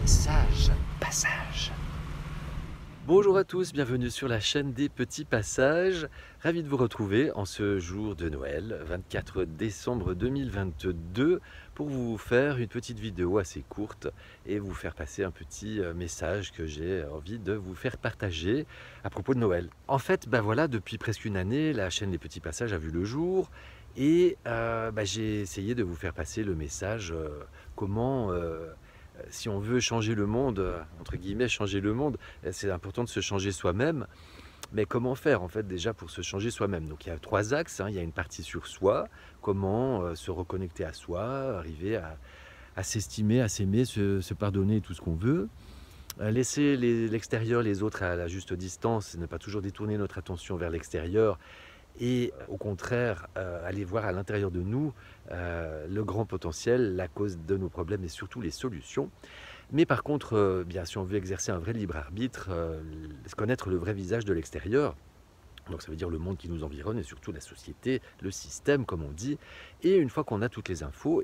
Passage. Bonjour à tous, bienvenue sur la chaîne des petits passages. Ravi de vous retrouver en ce jour de Noël, 24 décembre 2022, pour vous faire une petite vidéo assez courte et vous faire passer un petit message que j'ai envie de vous faire partager à propos de Noël. En fait, voilà, depuis presque une année, la chaîne des petits passages a vu le jour et j'ai essayé de vous faire passer le message comment... si on veut changer le monde, entre guillemets changer le monde, c'est important de se changer soi-même. Mais comment faire en fait déjà pour se changer soi-même? Donc il y a trois axes, hein. Il y a une partie sur soi, comment se reconnecter à soi, arriver à s'estimer, à s'aimer, se pardonner tout ce qu'on veut. Laisser l'extérieur, les autres à la juste distance, ne pas toujours détourner notre attention vers l'extérieur et au contraire aller voir à l'intérieur de nous le grand potentiel, la cause de nos problèmes et surtout les solutions. Mais par contre, si on veut exercer un vrai libre arbitre, connaître le vrai visage de l'extérieur, donc ça veut dire le monde qui nous environne et surtout la société, le système comme on dit, et une fois qu'on a toutes les infos,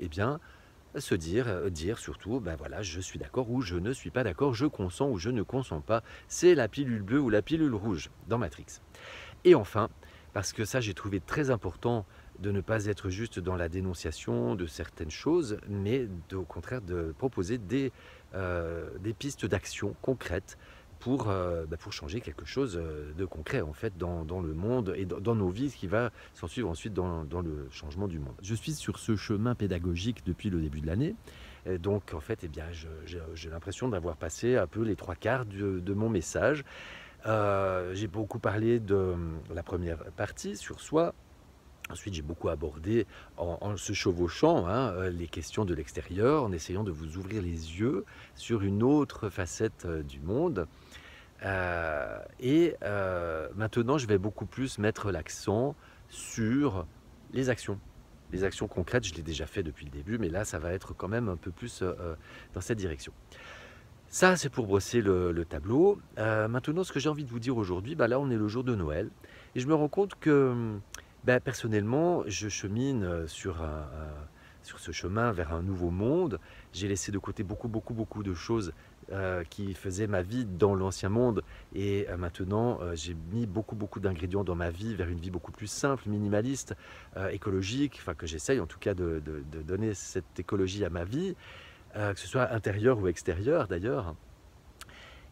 se dire surtout, voilà, je suis d'accord ou je ne suis pas d'accord, je consens ou je ne consens pas, c'est la pilule bleue ou la pilule rouge dans Matrix. Et enfin, parce que ça j'ai trouvé très important de ne pas être juste dans la dénonciation de certaines choses, mais au contraire de proposer des pistes d'action concrètes pour changer quelque chose de concret en fait dans le monde et dans nos vies, ce qui va s'en suivre ensuite dans le changement du monde. Je suis sur ce chemin pédagogique depuis le début de l'année, donc en fait j'ai l'impression d'avoir passé un peu les trois quarts de mon message. J'ai beaucoup parlé de la première partie sur soi. Ensuite, j'ai beaucoup abordé en se chevauchant les questions de l'extérieur, en essayant de vous ouvrir les yeux sur une autre facette du monde. Maintenant, je vais beaucoup plus mettre l'accent sur les actions. Les actions concrètes, je l'ai déjà fait depuis le début, mais là, ça va être quand même un peu plus dans cette direction. Ça, c'est pour brosser le tableau. Maintenant, ce que j'ai envie de vous dire aujourd'hui, là, on est le jour de Noël. Et je me rends compte que, personnellement, je chemine sur ce chemin vers un nouveau monde. J'ai laissé de côté beaucoup de choses qui faisaient ma vie dans l'ancien monde. Et maintenant, j'ai mis beaucoup d'ingrédients dans ma vie vers une vie beaucoup plus simple, minimaliste, écologique. Enfin, que j'essaye en tout cas de donner cette écologie à ma vie. Que ce soit intérieur ou extérieur d'ailleurs.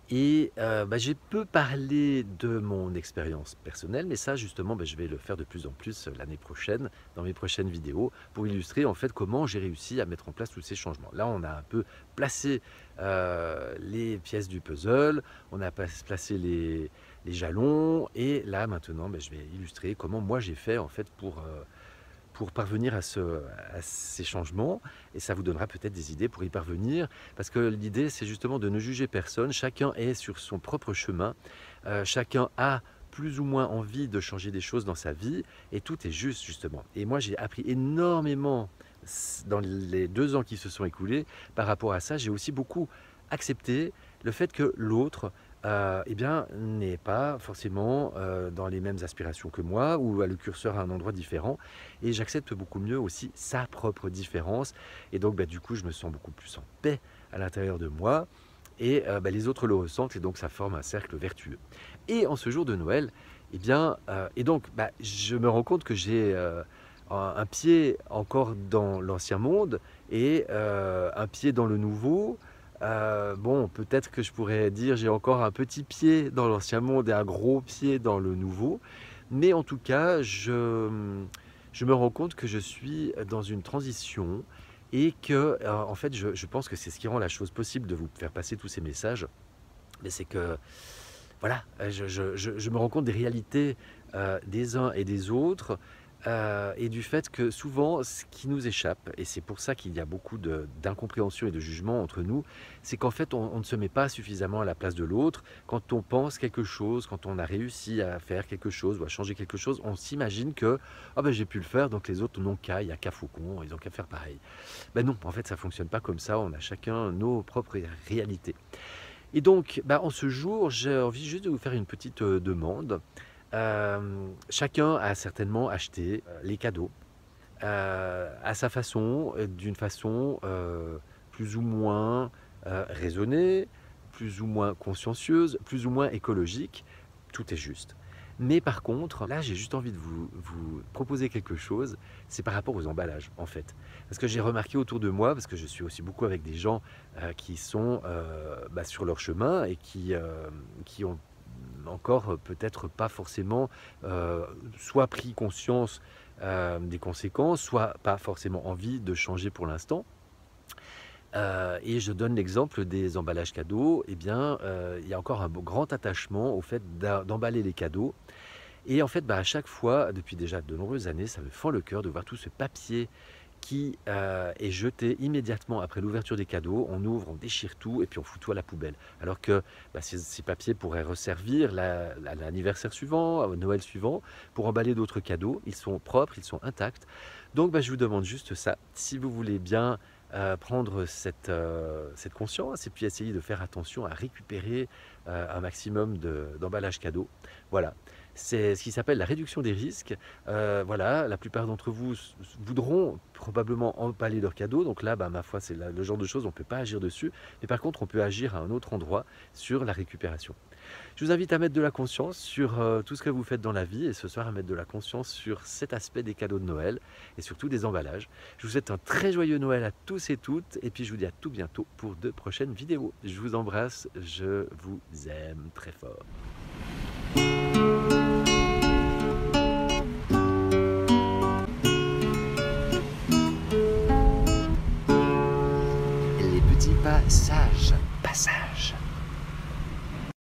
Et j'ai peu parlé de mon expérience personnelle, mais ça justement je vais le faire de plus en plus l'année prochaine, dans mes prochaines vidéos, pour illustrer en fait comment j'ai réussi à mettre en place tous ces changements. Là on a un peu placé les pièces du puzzle, on a placé les jalons, et là maintenant je vais illustrer comment moi j'ai fait en fait pour parvenir à ces changements, et ça vous donnera peut-être des idées pour y parvenir, parce que l'idée c'est justement de ne juger personne, chacun est sur son propre chemin, chacun a plus ou moins envie de changer des choses dans sa vie, et tout est juste justement. Et moi j'ai appris énormément dans les 2 ans qui se sont écoulés par rapport à ça. J'ai aussi beaucoup accepté le fait que l'autre n'est pas forcément dans les mêmes aspirations que moi, ou a le curseur à un endroit différent, et j'accepte beaucoup mieux aussi sa propre différence, et donc du coup je me sens beaucoup plus en paix à l'intérieur de moi, et les autres le ressentent, et donc ça forme un cercle vertueux. Et en ce jour de Noël, je me rends compte que j'ai un pied encore dans l'ancien monde et un pied dans le nouveau. Peut-être que je pourrais dire j'ai encore un petit pied dans l'ancien monde et un gros pied dans le nouveau, mais en tout cas, je me rends compte que je suis dans une transition, et que, en fait, je pense que c'est ce qui rend la chose possible de vous faire passer tous ces messages. Mais c'est que, voilà, je me rends compte des réalités des uns et des autres, et du fait que souvent, ce qui nous échappe, et c'est pour ça qu'il y a beaucoup d'incompréhension et de jugement entre nous, c'est qu'en fait, on ne se met pas suffisamment à la place de l'autre. Quand on pense quelque chose, quand on a réussi à faire quelque chose ou à changer quelque chose, on s'imagine que j'ai pu le faire, donc les autres n'ont qu'à, il n'y a qu'à Faucon, ils n'ont qu'à faire pareil. Non, en fait, ça ne fonctionne pas comme ça, on a chacun nos propres réalités. Et donc, en ce jour, j'ai envie juste de vous faire une petite demande. Chacun a certainement acheté les cadeaux à sa façon, d'une façon plus ou moins raisonnée, plus ou moins consciencieuse, plus ou moins écologique, tout est juste. Mais par contre, là, j'ai juste envie de vous proposer quelque chose, c'est par rapport aux emballages, en fait. Parce que j'ai remarqué autour de moi, parce que je suis aussi beaucoup avec des gens qui sont sur leur chemin et qui ont encore peut-être pas forcément soit pris conscience des conséquences, soit pas forcément envie de changer pour l'instant. Et je donne l'exemple des emballages cadeaux. Eh bien, il y a encore un grand attachement au fait d'emballer les cadeaux. Et en fait, à chaque fois, depuis déjà de nombreuses années, ça me fend le cœur de voir tout ce papier qui est jeté immédiatement après l'ouverture des cadeaux. On ouvre, on déchire tout et puis on fout tout à la poubelle. Alors que ces papiers pourraient resservir à l'anniversaire suivant, au Noël suivant, pour emballer d'autres cadeaux. Ils sont propres, ils sont intacts. Donc je vous demande juste ça. Si vous voulez bien prendre cette conscience et puis essayer de faire attention à récupérer un maximum d'emballages cadeaux. Voilà, c'est ce qui s'appelle la réduction des risques. Voilà, la plupart d'entre vous voudront probablement emballer leurs cadeaux, donc là, ma foi, c'est le genre de choses, on ne peut pas agir dessus, mais par contre, on peut agir à un autre endroit sur la récupération. Je vous invite à mettre de la conscience sur tout ce que vous faites dans la vie et ce soir à mettre de la conscience sur cet aspect des cadeaux de Noël et surtout des emballages. Je vous souhaite un très joyeux Noël à tous et toutes et puis je vous dis à tout bientôt pour de prochaines vidéos. Je vous embrasse, je vous aime très fort. Les petits passages.